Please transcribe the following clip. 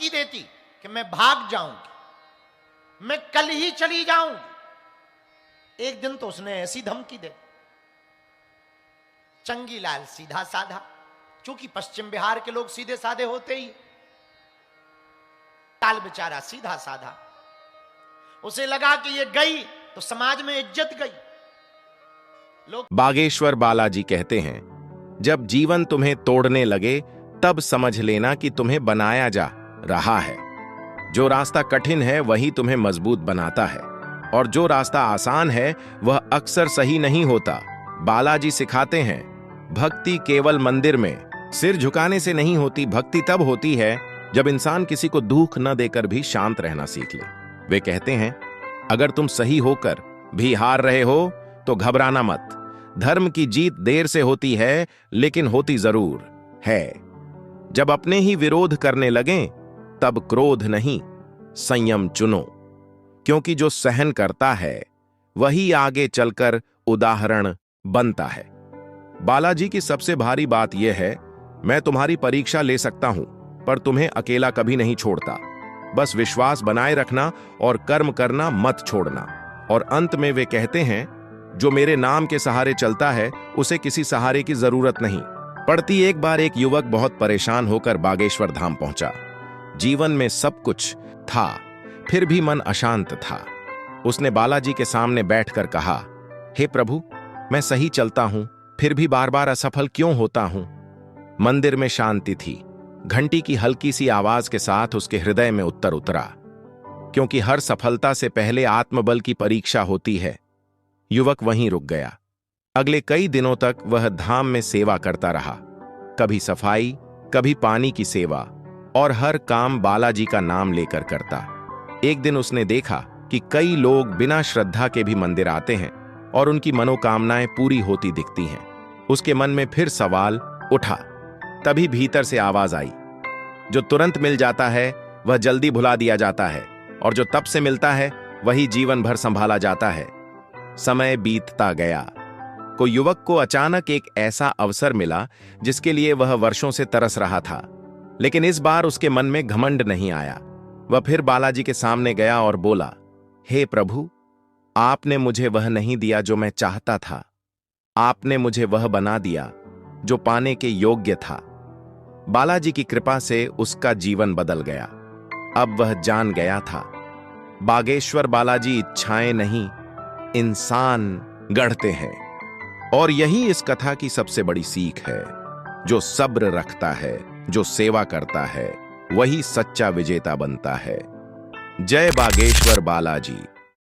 धमकी देती कि मैं भाग जाऊंगी, मैं कल ही चली जाऊंगी। एक दिन तो उसने ऐसी धमकी दे। चंगीलाल सीधा साधा, क्योंकि पश्चिम बिहार के लोग सीधे साधे होते ही। लाल बेचारा सीधा साधा, उसे लगा कि ये गई तो समाज में इज्जत गई। लोग बागेश्वर बालाजी कहते हैं, जब जीवन तुम्हें तोड़ने लगे तब समझ लेना कि तुम्हें बनाया जा रहा है। जो रास्ता कठिन है वही तुम्हें मजबूत बनाता है, और जो रास्ता आसान है वह अक्सर सही नहीं होता। बालाजी सिखाते हैं, भक्ति केवल मंदिर में सिर झुकाने से नहीं होती। भक्ति तब होती है जब इंसान किसी को दुख न देकर भी शांत रहना सीख ले। वे कहते हैं, अगर तुम सही होकर भी हार रहे हो तो घबराना मत। धर्म की जीत देर से होती है, लेकिन होती जरूर है। जब अपने ही विरोध करने लगें तब क्रोध नहीं, संयम चुनो, क्योंकि जो सहन करता है वही आगे चलकर उदाहरण बनता है। बालाजी की सबसे भारी बात यह है, मैं तुम्हारी परीक्षा ले सकता हूं पर तुम्हें अकेला कभी नहीं छोड़ता। बस विश्वास बनाए रखना और कर्म करना मत छोड़ना। और अंत में वे कहते हैं, जो मेरे नाम के सहारे चलता है उसे किसी सहारे की जरूरत नहीं पड़ती। एक बार एक युवक बहुत परेशान होकर बागेश्वर धाम पहुंचा। जीवन में सब कुछ था, फिर भी मन अशांत था। उसने बालाजी के सामने बैठकर कहा, हे प्रभु, मैं सही चलता हूं, फिर भी बार बार असफल क्यों होता हूं? मंदिर में शांति थी। घंटी की हल्की सी आवाज के साथ उसके हृदय में उत्तर उतरा, क्योंकि हर सफलता से पहले आत्मबल की परीक्षा होती है। युवक वहीं रुक गया। अगले कई दिनों तक वह धाम में सेवा करता रहा, कभी सफाई, कभी पानी की सेवा, और हर काम बालाजी का नाम लेकर करता। एक दिन उसने देखा कि कई लोग बिना श्रद्धा के भी मंदिर आते हैं और उनकी मनोकामनाएं पूरी होती दिखती हैं। उसके मन में फिर सवाल उठा। तभी भीतर से आवाज आई, जो तुरंत मिल जाता है वह जल्दी भुला दिया जाता है, और जो तब से मिलता है वही जीवन भर संभाला जाता है। समय बीतता गया। कोई युवक को अचानक एक ऐसा अवसर मिला जिसके लिए वह वर्षों से तरस रहा था, लेकिन इस बार उसके मन में घमंड नहीं आया। वह फिर बालाजी के सामने गया और बोला, हे प्रभु, आपने मुझे वह नहीं दिया जो मैं चाहता था। आपने मुझे वह बना दिया जो पाने के योग्य था। बालाजी की कृपा से उसका जीवन बदल गया। अब वह जान गया था, बागेश्वर बालाजी इच्छाएं नहीं, इंसान गढ़ते हैं। और यही इस कथा की सबसे बड़ी सीख है। जो सब्र रखता है, जो सेवा करता है, वही सच्चा विजेता बनता है। जय बागेश्वर बालाजी।